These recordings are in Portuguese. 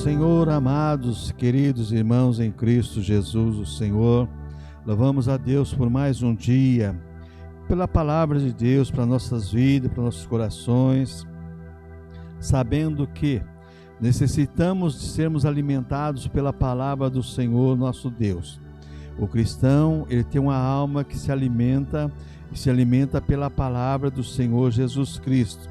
Senhor, amados, queridos irmãos em Cristo Jesus, o Senhor. Louvamos a Deus por mais um dia, pela palavra de Deus para nossas vidas, para nossos corações, sabendo que necessitamos de sermos alimentados pela palavra do Senhor, nosso Deus. O cristão, ele tem uma alma que se alimenta pela palavra do Senhor Jesus Cristo.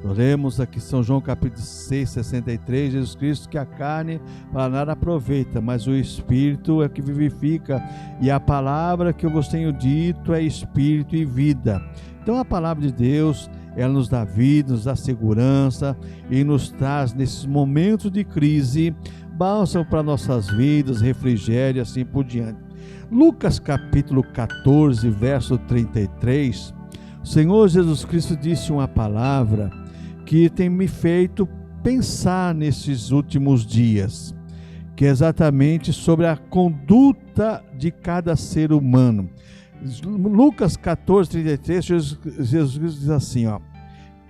Lemos aqui São João capítulo 6, 63, Jesus Cristo, que a carne para nada aproveita, mas o Espírito é que vivifica, e a palavra que eu vos tenho dito é Espírito e vida. Então a palavra de Deus, ela nos dá vida, nos dá segurança e nos traz nesses momentos de crise, bálsamo para nossas vidas, refrigério e assim por diante. Lucas capítulo 14, verso 33, o Senhor Jesus Cristo disse uma palavra que tem me feito pensar nesses últimos dias, que é exatamente sobre a conduta de cada ser humano. Lucas 14, 33, Jesus Cristo diz assim,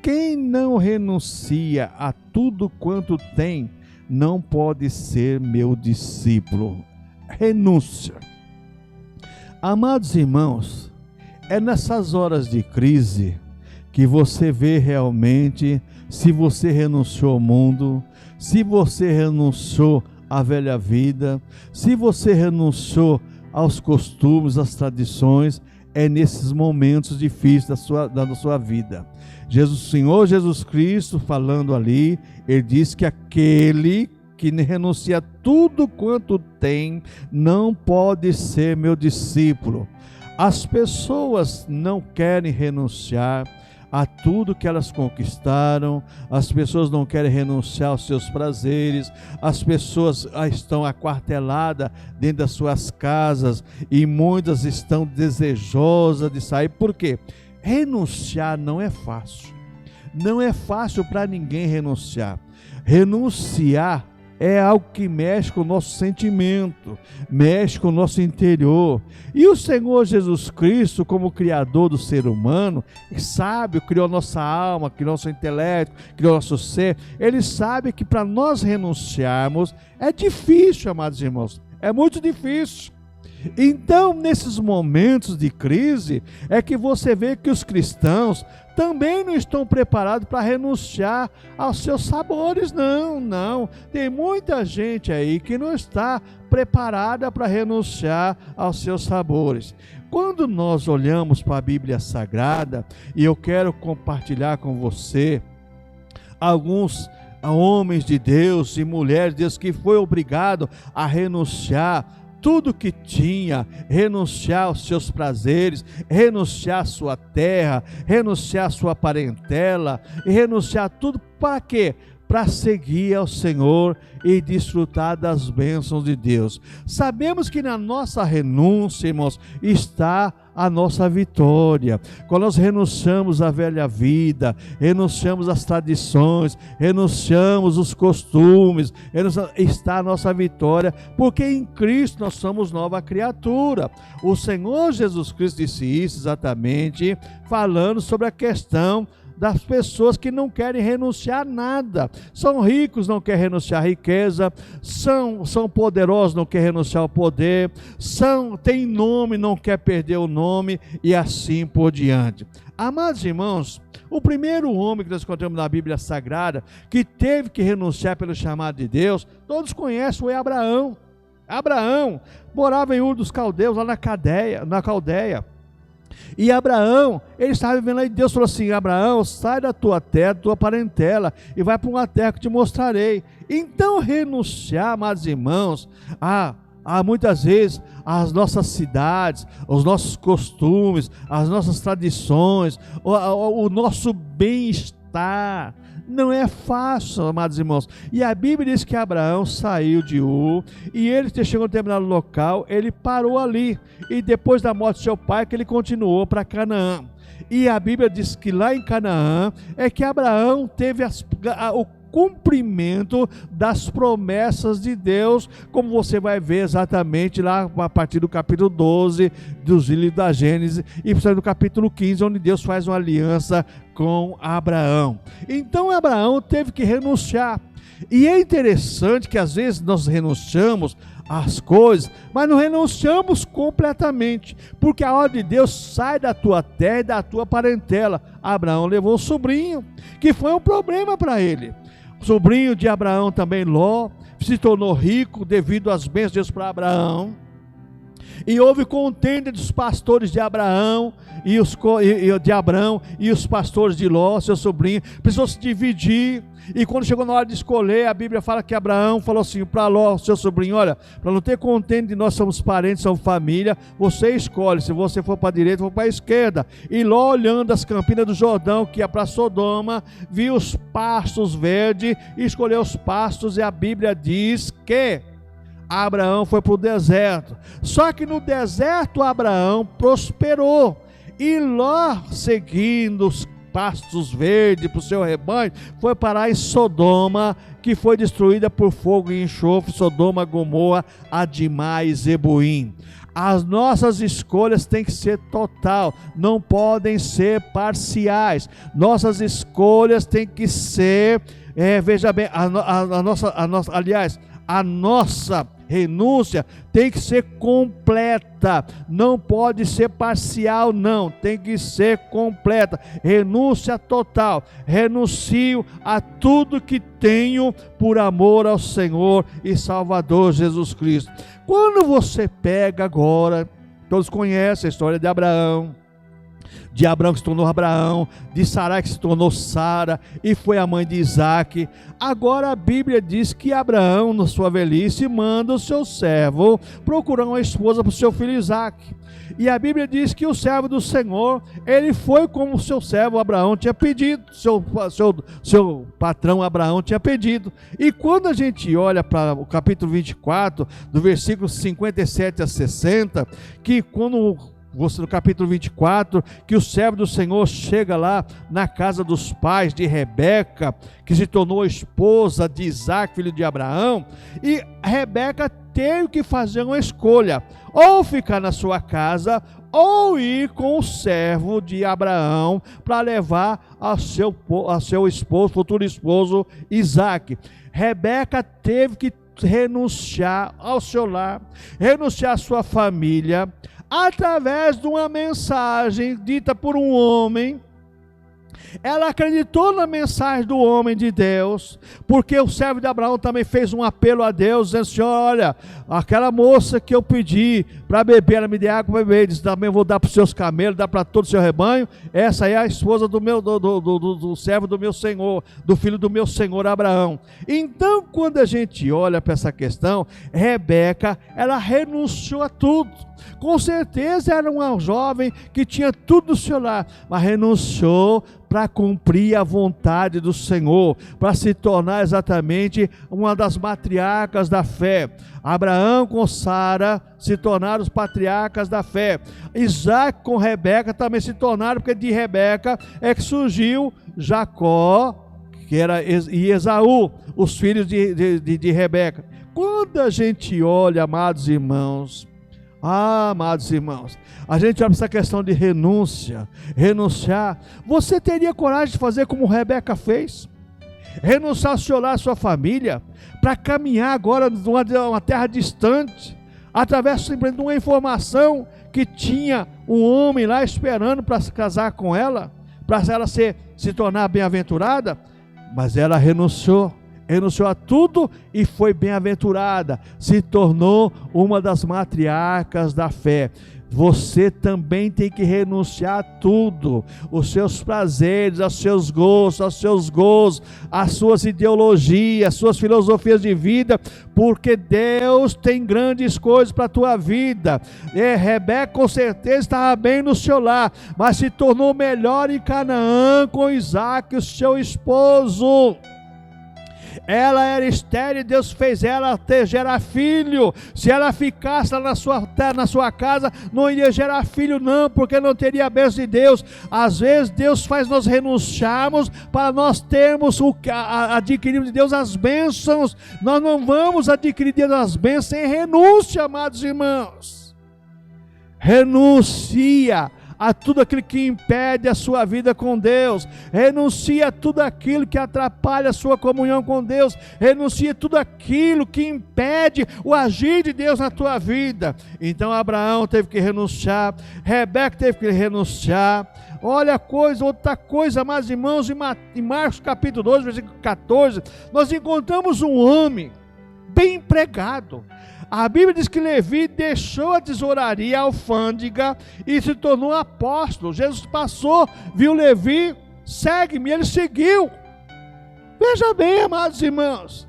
quem não renuncia a tudo quanto tem, não pode ser meu discípulo. Renúncia. Amados irmãos, é nessas horas de crise que você vê realmente se você renunciou ao mundo, se você renunciou à velha vida, se você renunciou aos costumes, às tradições. É nesses momentos difíceis da sua vida. Senhor Jesus Cristo, falando ali, ele diz que aquele que renuncia a tudo quanto tem, não pode ser meu discípulo. As pessoas não querem renunciar a tudo que elas conquistaram, as pessoas não querem renunciar aos seus prazeres, as pessoas estão aquarteladas dentro das suas casas e muitas estão desejosas de sair. Por quê? Renunciar não é fácil. Não é fácil para ninguém renunciar. Renunciar é algo que mexe com o nosso sentimento, mexe com o nosso interior. E o Senhor Jesus Cristo, como Criador do ser humano, sabe, criou a nossa alma, criou nosso intelecto, criou nosso ser. Ele sabe que para nós renunciarmos é difícil, amados irmãos, é muito difícil. Então, nesses momentos de crise, é que você vê que os cristãos também não estão preparados para renunciar aos seus sabores, não. Tem muita gente aí que não está preparada para renunciar aos seus sabores. Quando nós olhamos para a Bíblia Sagrada, e eu quero compartilhar com você alguns homens de Deus e mulheres de Deus que foi obrigado a renunciar tudo que tinha, renunciar aos seus prazeres, renunciar à sua terra, renunciar à sua parentela, e renunciar tudo para quê? Para seguir ao Senhor e desfrutar das bênçãos de Deus. Sabemos que na nossa renúncia, irmãos, está a nossa vitória. Quando nós renunciamos à velha vida, renunciamos às tradições, renunciamos os costumes, está a nossa vitória, porque em Cristo nós somos nova criatura. O Senhor Jesus Cristo disse isso exatamente, falando sobre a questão das pessoas que não querem renunciar a nada. São ricos, não querem renunciar à riqueza, são poderosos, não querem renunciar ao poder, têm nome, não quer perder o nome, e assim por diante. Amados irmãos, o primeiro homem que nós encontramos na Bíblia Sagrada, que teve que renunciar pelo chamado de Deus, todos conhecem, foi Abraão. Abraão morava em Ur dos Caldeus, lá na Caldeia. E Abraão, ele estava vivendo lá, e Deus falou assim: Abraão, sai da tua terra, da tua parentela, e vai para uma terra que te mostrarei. Então renunciar, amados irmãos, a muitas vezes as nossas cidades, os nossos costumes, as nossas tradições, o nosso bem-estar, não é fácil, amados irmãos. E a Bíblia diz que Abraão saiu de Ur, e ele chegou a um determinado local, ele parou ali, e depois da morte de seu pai, que ele continuou para Canaã. E a Bíblia diz que lá em Canaã, é que Abraão teve cumprimento das promessas de Deus, como você vai ver exatamente lá a partir do capítulo 12 dos livros da Gênesis, e principalmente no capítulo 15, onde Deus faz uma aliança com Abraão. Então Abraão teve que renunciar. E é interessante que às vezes nós renunciamos às coisas, mas não renunciamos completamente, porque a ordem de Deus sai da tua terra e da tua parentela. Abraão levou o sobrinho, que foi um problema para ele. O sobrinho de Abraão também, Ló, se tornou rico devido às bênçãos de Deus para Abraão. E houve contenda dos pastores de Abraão e os pastores de Ló, seu sobrinho, precisou se dividir. E quando chegou na hora de escolher, a Bíblia fala que Abraão falou assim para Ló, seu sobrinho: olha, para não ter contenda de nós somos parentes, somos família, você escolhe, se você for para a direita, for para a esquerda. E Ló, olhando as campinas do Jordão, que ia para Sodoma, viu os pastos verdes e escolheu os pastos, e a Bíblia diz que Abraão foi para o deserto. Só que no deserto Abraão prosperou, e Ló, seguindo os pastos verdes para o seu rebanho, foi parar em Sodoma, que foi destruída por fogo e enxofre. Sodoma, Gomorra, Adimá e Zeboim. As nossas escolhas têm que ser total, não podem ser parciais. Nossas escolhas têm que ser, veja bem, a nossa renúncia tem que ser completa, não pode ser parcial, não, tem que ser completa, renúncia total. Renuncio a tudo que tenho por amor ao Senhor e Salvador Jesus Cristo. Quando você pega agora, todos conhecem a história de Abraão que se tornou Abraão, de Sarai que se tornou Sara e foi a mãe de Isaac. Agora a Bíblia diz que Abraão, na sua velhice, manda o seu servo procurar uma esposa para o seu filho Isaac. E a Bíblia diz que o servo do Senhor, ele foi como o seu servo Abraão tinha pedido, seu patrão Abraão tinha pedido. E quando a gente olha para o capítulo 24, do versículo 57 a 60, que quando no capítulo 24, que o servo do Senhor chega lá na casa dos pais de Rebeca, que se tornou esposa de Isaac, filho de Abraão, e Rebeca teve que fazer uma escolha, ou ficar na sua casa, ou ir com o servo de Abraão para levar ao seu esposo, futuro esposo Isaac. Rebeca teve que renunciar ao seu lar, renunciar à sua família, através de uma mensagem dita por um homem. Ela acreditou na mensagem do homem de Deus, porque o servo de Abraão também fez um apelo a Deus, dizendo assim: olha, aquela moça que eu pedi para beber, ela me deu água para beber, disse, também vou dar para os seus camelos, dar para todo o seu rebanho. Essa é a esposa do servo do meu Senhor, do filho do meu Senhor Abraão. Então, quando a gente olha para essa questão, Rebeca, ela renunciou a tudo. Com certeza era uma jovem que tinha tudo no seu lar, mas renunciou para cumprir a vontade do Senhor, para se tornar exatamente uma das matriarcas da fé. Abraão com Sara se tornaram os patriarcas da fé. Isaac com Rebeca também se tornaram, porque de Rebeca é que surgiu Jacó, e Esaú, os filhos de Rebeca. Quando a gente olha, amados irmãos, a gente olha para essa questão de renunciar. Você teria coragem de fazer como Rebeca fez? Renunciar ao seu lar, à sua família, para caminhar agora numa terra distante, através simplesmente de uma informação que tinha um homem lá esperando para se casar com ela, para ela se tornar bem-aventurada? Mas ela renunciou a tudo e foi bem-aventurada, se tornou uma das matriarcas da fé. Você também tem que renunciar a tudo, os seus prazeres, aos seus gostos, às suas ideologias, às suas filosofias de vida, porque Deus tem grandes coisas para a tua vida. Rebeca com certeza estava bem no seu lar, mas se tornou melhor em Canaã com Isaac, o seu esposo. Ela era estéril e Deus fez ela gerar filho. Se ela ficasse lá na sua casa, não iria gerar filho não, porque não teria a bênção de Deus. Às vezes Deus faz nós renunciarmos para nós termos adquirirmos de Deus as bênçãos. Nós não vamos adquirir de Deus as bênçãos sem renúncia, amados irmãos. Renuncia a tudo aquilo que impede a sua vida com Deus, renuncia a tudo aquilo que atrapalha a sua comunhão com Deus, renuncia a tudo aquilo que impede o agir de Deus na tua vida. Então Abraão teve que renunciar, Rebeca teve que renunciar. Olha outra coisa, amados irmãos, em Marcos capítulo 12, versículo 14, nós encontramos um homem bem empregado. A Bíblia diz que Levi deixou a tesouraria, a alfândega, e se tornou apóstolo. Jesus passou, viu Levi, segue-me, ele seguiu. Veja bem, amados irmãos,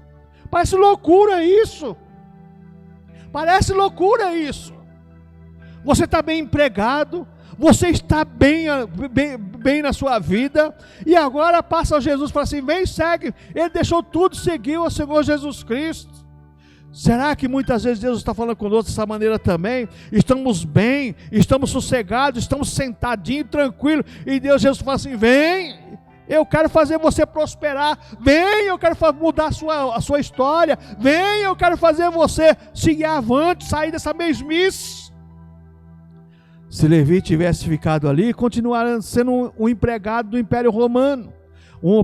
parece loucura isso. Parece loucura isso. Você está bem empregado, você está bem na sua vida, e agora passa Jesus e fala assim: vem, segue. Ele deixou tudo, seguiu ao Senhor Jesus Cristo. Será que muitas vezes Deus está falando conosco dessa maneira também? Estamos bem, estamos sossegados, estamos sentadinhos, tranquilos, e Jesus fala assim: vem, eu quero fazer você prosperar, vem, eu quero mudar a sua história, vem, eu quero fazer você seguir avante, sair dessa mesmice. Se Levi tivesse ficado ali, continuaria sendo um empregado do Império Romano, um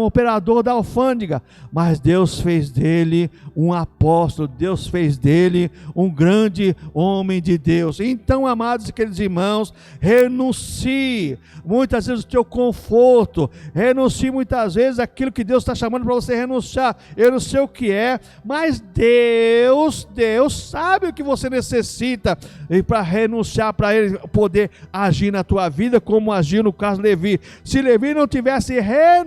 operador da alfândega, mas Deus fez dele um apóstolo, Deus fez dele um grande homem de Deus. Então, amados e queridos irmãos, renuncie muitas vezes o teu conforto, renuncie muitas vezes aquilo que Deus está chamando para você renunciar. Eu não sei o que é, mas Deus sabe o que você necessita para renunciar, para Ele poder agir na tua vida, como agiu no caso de Levi. Se Levi não tivesse renunciado,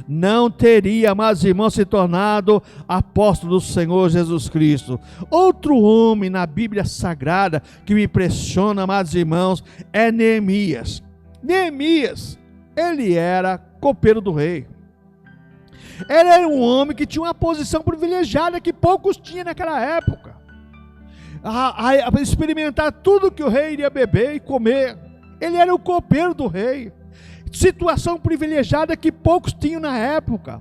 não teria, amados irmãos, se tornado apóstolo do Senhor Jesus Cristo. Outro homem na Bíblia Sagrada que me impressiona, amados irmãos, é Neemias. Neemias, ele era copeiro do rei. Ele era um homem que tinha uma posição privilegiada que poucos tinham naquela época. A experimentar tudo que o rei iria beber e comer. Ele era o copeiro do rei. Situação privilegiada que poucos tinham na época.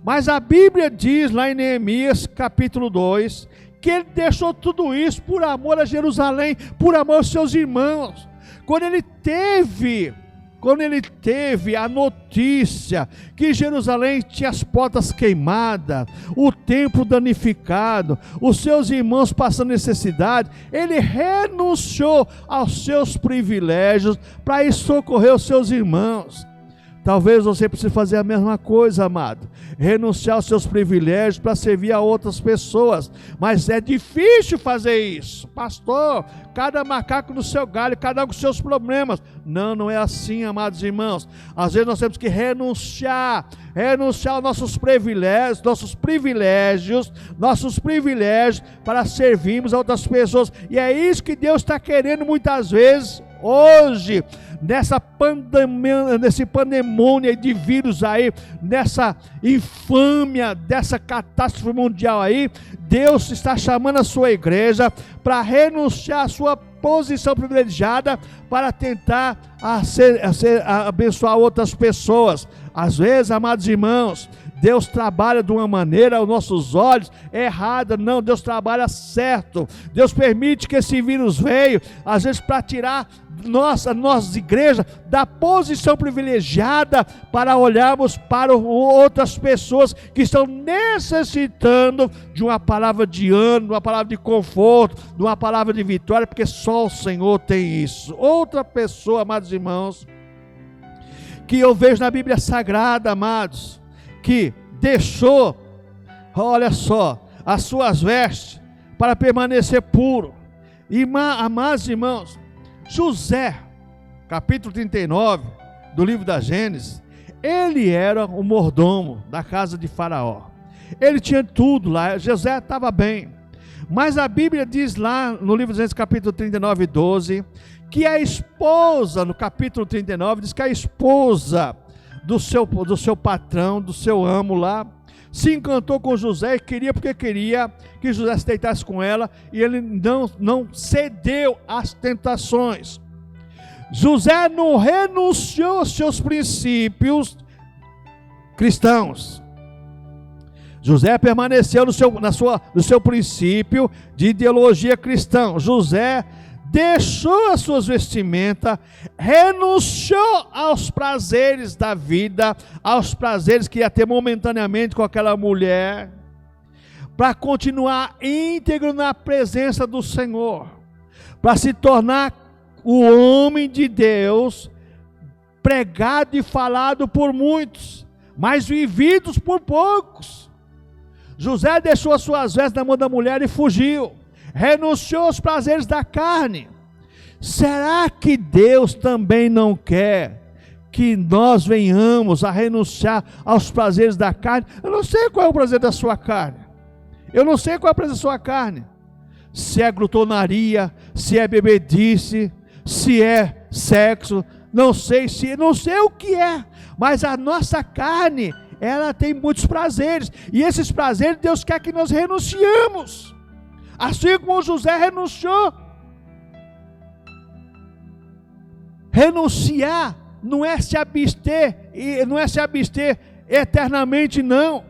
Mas a Bíblia diz lá em Neemias capítulo 2, que ele deixou tudo isso por amor a Jerusalém, por amor aos seus irmãos. Quando ele teve a notícia que Jerusalém tinha as portas queimadas, o templo danificado, os seus irmãos passando necessidade, ele renunciou aos seus privilégios para ir socorrer os seus irmãos. Talvez você precise fazer a mesma coisa, amado, renunciar aos seus privilégios para servir a outras pessoas, mas é difícil fazer isso, pastor. Cada macaco no seu galho, cada um com seus problemas. Não é assim, amados irmãos. Às vezes nós temos que renunciar aos nossos privilégios para servirmos a outras pessoas. E é isso que Deus está querendo muitas vezes hoje, nessa pandemia, nesse pandemônia de vírus aí, nessa infâmia, dessa catástrofe mundial aí. Deus está chamando a sua igreja para renunciar à sua posição privilegiada para tentar abençoar outras pessoas. Às vezes, amados irmãos, Deus trabalha de uma maneira aos nossos olhos errada. Não, Deus trabalha certo. Deus permite que esse vírus veio, às vezes para tirar nossa igreja da posição privilegiada para olharmos para outras pessoas que estão necessitando de uma palavra de ânimo, de uma palavra de conforto, de uma palavra de vitória, porque só o Senhor tem isso. Outra pessoa, amados irmãos, que eu vejo na Bíblia Sagrada, amados, que deixou, olha só, as suas vestes para permanecer puro. E, amados irmãos, José, capítulo 39 do livro da Gênesis, ele era o mordomo da casa de Faraó. Ele tinha tudo lá, José estava bem. Mas a Bíblia diz lá no livro de Gênesis capítulo 39, 12, que a esposa, no capítulo 39, diz que a esposa do seu patrão, do seu amo lá, se encantou com José e queria que José se deitasse com ela, e ele não cedeu às tentações. José não renunciou aos seus princípios cristãos. José permaneceu no seu princípio de ideologia cristã. José deixou as suas vestimentas, renunciou aos prazeres da vida, aos prazeres que ia ter momentaneamente com aquela mulher, para continuar íntegro na presença do Senhor, para se tornar o homem de Deus, pregado e falado por muitos, mas vividos por poucos. José deixou as suas vestes na mão da mulher e fugiu, renunciou aos prazeres da carne. Será que Deus também não quer que nós venhamos a renunciar aos prazeres da carne? Eu não sei qual é o prazer da sua carne, eu não sei qual é o prazer da sua carne, se é glutonaria, se é bebedice, se é sexo, não sei o que é, mas a nossa carne, ela tem muitos prazeres, e esses prazeres Deus quer que nós renunciemos, assim como José renunciou. Renunciar não é se abster, e não é se abster eternamente, não.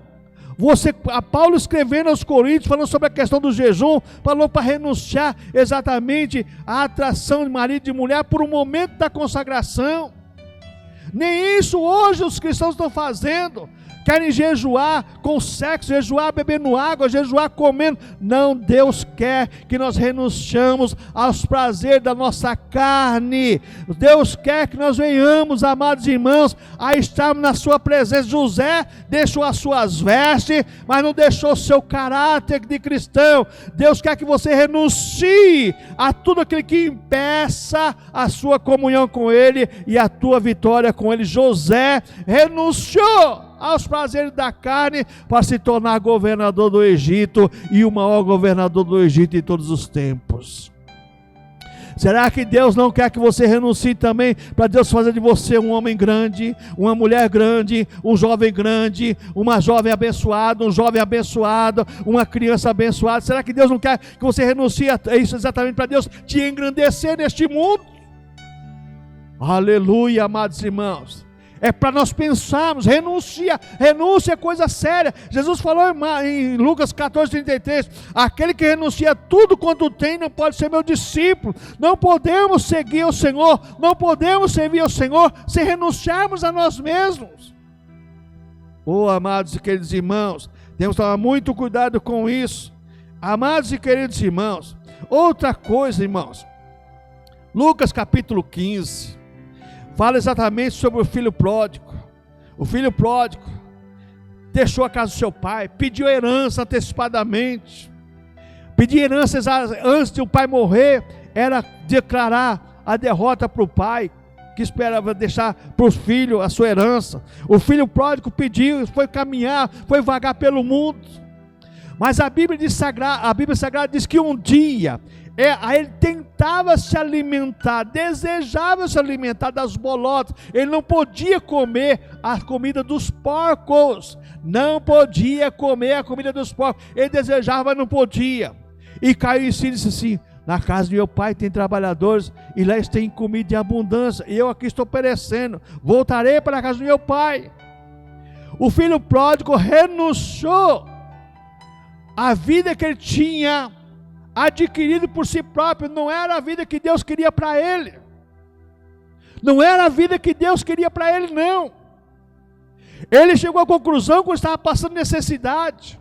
Paulo escrevendo aos Coríntios, falando sobre a questão do jejum, falou para renunciar exatamente à atração de marido e de mulher por um momento da consagração. Nem isso hoje os cristãos estão fazendo. Querem jejuar com sexo, jejuar bebendo água, jejuar comendo. Não, Deus quer que nós renunciamos aos prazeres da nossa carne. Deus quer que nós venhamos, amados irmãos, a estarmos na sua presença. José deixou as suas vestes, mas não deixou o seu caráter de cristão. Deus quer que você renuncie a tudo aquilo que impeça a sua comunhão com Ele e a tua vitória com Ele. José renunciou aos prazeres da carne, para se tornar governador do Egito, e o maior governador do Egito em todos os tempos. Será que Deus não quer que você renuncie também, para Deus fazer de você um homem grande, uma mulher grande, um jovem grande, uma jovem abençoada, um jovem abençoado, uma criança abençoada? Será que Deus não quer que você renuncie a isso exatamente para Deus te engrandecer neste mundo? Aleluia, amados irmãos. É para nós pensarmos, renúncia é coisa séria. Jesus falou em Lucas 14:33, aquele que renuncia tudo quanto tem não pode ser meu discípulo. Não podemos seguir o Senhor, não podemos servir ao Senhor sem renunciarmos a nós mesmos. Oh, amados e queridos irmãos, temos que tomar muito cuidado com isso. Amados e queridos irmãos, outra coisa, irmãos, Lucas capítulo 15, fala exatamente sobre o filho pródigo. O filho pródigo deixou a casa do seu pai, pediu herança antecipadamente. Pedir herança antes de o pai morrer era declarar a derrota para o pai, que esperava deixar para os filhos a sua herança. O filho pródigo pediu, foi caminhar, foi vagar pelo mundo. Mas a Bíblia Sagrada diz que um dia ele tentava se alimentar, desejava se alimentar das bolotas. Ele não podia comer a comida dos porcos, não podia comer a comida dos porcos. Ele desejava, mas não podia. E caiu em si e disse assim: na casa de meu pai tem trabalhadores, e lá eles têm comida em abundância, e eu aqui estou perecendo. Voltarei para a casa do meu pai. O filho pródigo renunciou à vida que ele tinha adquirido por si próprio. Não era a vida que Deus queria para ele, não era a vida que Deus queria para ele, não. Ele chegou à conclusão quando estava passando necessidade.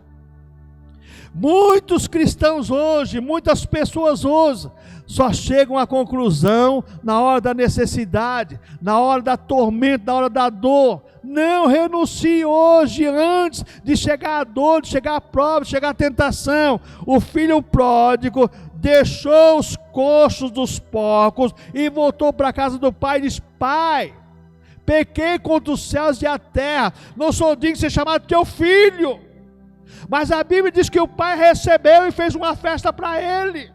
Muitos cristãos hoje, muitas pessoas hoje, só chegam à conclusão na hora da necessidade, na hora da tormenta, na hora da dor. Não renuncie hoje, antes de chegar a dor, de chegar a prova, de chegar a tentação. O filho pródigo deixou os coxos dos porcos e voltou para a casa do pai e disse: pai, pequei contra os céus e a terra, não sou digno de ser chamado teu filho. Mas a Bíblia diz que o pai recebeu e fez uma festa para ele.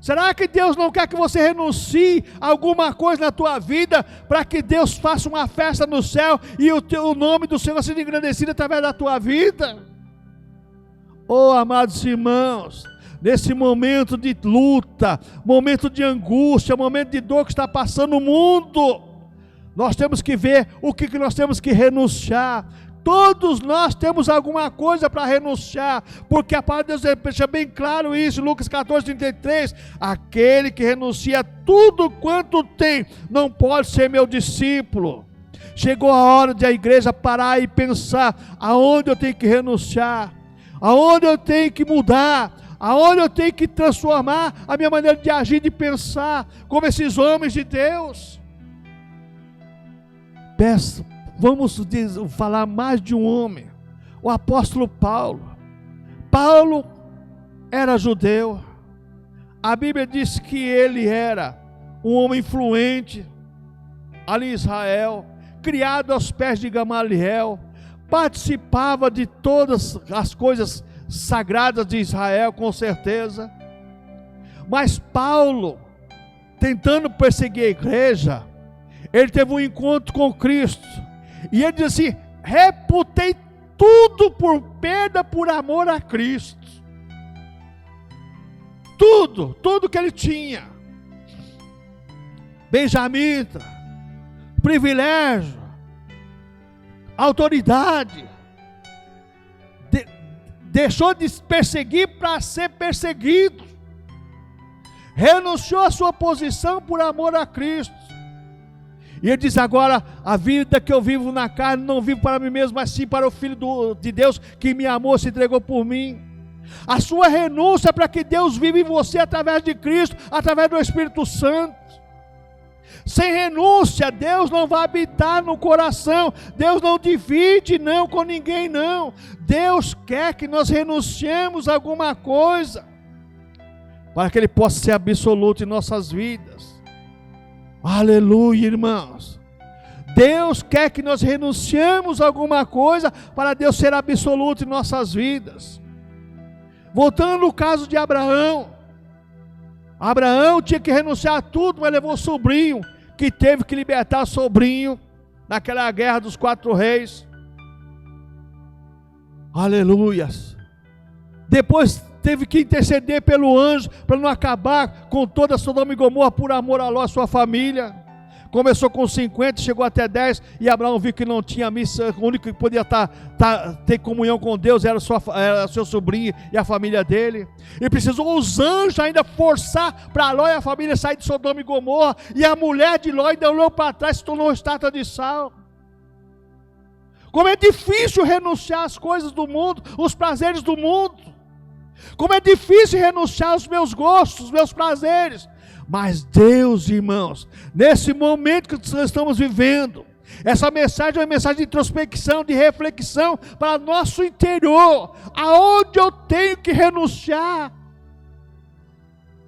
Será que Deus não quer que você renuncie a alguma coisa na tua vida, para que Deus faça uma festa no céu e o nome do Senhor seja engrandecido através da tua vida? Oh, amados irmãos, nesse momento de luta, momento de angústia, momento de dor que está passando o mundo, nós temos que ver o que nós temos que renunciar. Todos nós temos alguma coisa para renunciar, porque a palavra de Deus deixa bem claro isso, Lucas 14:33, aquele que renuncia tudo quanto tem, não pode ser meu discípulo. Chegou a hora de a igreja parar e pensar, aonde eu tenho que renunciar, aonde eu tenho que mudar, aonde eu tenho que transformar a minha maneira de agir, de pensar, como esses homens de Deus. Vamos falar mais de um homem, o apóstolo Paulo. Paulo era judeu, a Bíblia diz que ele era um homem influente ali em Israel, criado aos pés de Gamaliel, participava de todas as coisas sagradas de Israel, com certeza. Mas Paulo, tentando perseguir a igreja, ele teve um encontro com Cristo, e ele diz assim: reputei tudo por perda por amor a Cristo. Tudo que ele tinha, benjamita, privilégio, autoridade, deixou de perseguir para ser perseguido, renunciou à sua posição por amor a Cristo. E ele diz: agora a vida que eu vivo na carne, não vivo para mim mesmo, mas sim para o Filho de Deus, que me amou, se entregou por mim. A sua renúncia para que Deus vive em você através de Cristo, através do Espírito Santo. Sem renúncia, Deus não vai habitar no coração. Deus não divide não com ninguém não. Deus quer que nós renunciemos a alguma coisa, para que Ele possa ser absoluto em nossas vidas. Aleluia, irmãos. Deus quer que nós renunciemos a alguma coisa, para Deus ser absoluto em nossas vidas. Voltando no caso de Abraão. Abraão tinha que renunciar a tudo, mas levou o sobrinho, que teve que libertar o sobrinho, naquela guerra dos 4 reis. Aleluias. Depois teve que interceder pelo anjo, para não acabar com toda Sodoma e Gomorra, por amor a Ló, a sua família. Começou com 50, chegou até 10, e Abraão viu que não tinha missa, o único que podia ter comunhão com Deus era seu sobrinho e a família dele. E precisou os anjos ainda forçar para Ló e a família sair de Sodoma e Gomorra, e a mulher de Ló ainda olhou para trás e se tornou estátua de sal. Como é difícil renunciar às coisas do mundo, os prazeres do mundo. Como é difícil renunciar aos meus gostos, aos meus prazeres. Mas Deus, irmãos, nesse momento que nós estamos vivendo, essa mensagem é uma mensagem de introspecção, de reflexão para nosso interior. Aonde eu tenho que renunciar?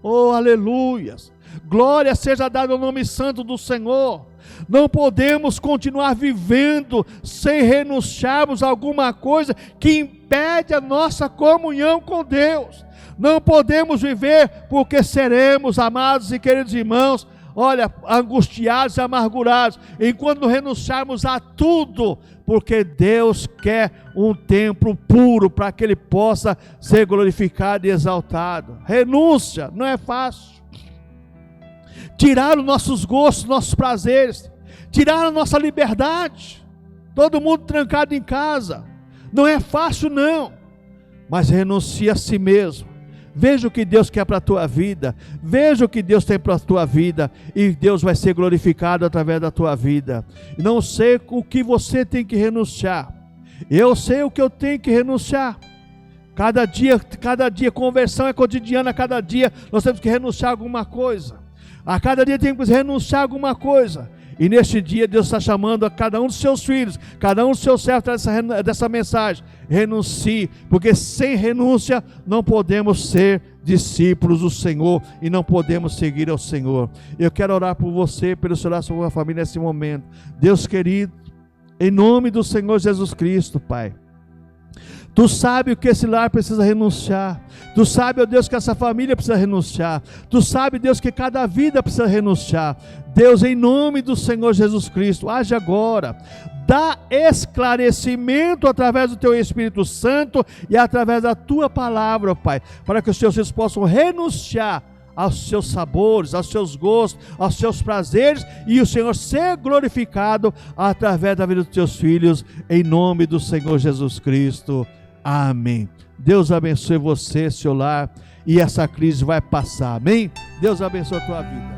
Oh, aleluias! Glória seja dada ao nome santo do Senhor. Não podemos continuar vivendo sem renunciarmos a alguma coisa que impede a nossa comunhão com Deus. Não podemos viver porque seremos, amados e queridos irmãos, olha, angustiados e amargurados, enquanto renunciarmos a tudo, porque Deus quer um templo puro para que Ele possa ser glorificado e exaltado. Renúncia não é fácil. Tirar os nossos gostos, nossos prazeres, tirar a nossa liberdade, todo mundo trancado em casa, não é fácil não, mas renuncia a si mesmo. Veja o que Deus quer para a tua vida, veja o que Deus tem para a tua vida, e Deus vai ser glorificado através da tua vida. Não sei o que você tem que renunciar, eu sei o que eu tenho que renunciar. Cada dia, conversão é cotidiana, cada dia nós temos que renunciar a alguma coisa. A cada dia temos que renunciar a alguma coisa. E neste dia Deus está chamando a cada um dos seus filhos, cada um dos seus servos dessa mensagem: renuncie, porque sem renúncia não podemos ser discípulos do Senhor e não podemos seguir ao Senhor. Eu quero orar por você, pelo seu lar, sua família nesse momento. Deus querido, em nome do Senhor Jesus Cristo, Pai, Tu sabe o que esse lar precisa renunciar. Tu sabe, ó Deus, que essa família precisa renunciar. Tu sabe, Deus, que cada vida precisa renunciar. Deus, em nome do Senhor Jesus Cristo, age agora. Dá esclarecimento através do Teu Espírito Santo e através da Tua palavra, ó Pai, para que os Teus filhos possam renunciar aos seus sabores, aos seus gostos, aos seus prazeres, e o Senhor ser glorificado através da vida dos Teus filhos, em nome do Senhor Jesus Cristo. Amém. Deus abençoe você, seu lar, e essa crise vai passar. Amém? Deus abençoe a tua vida.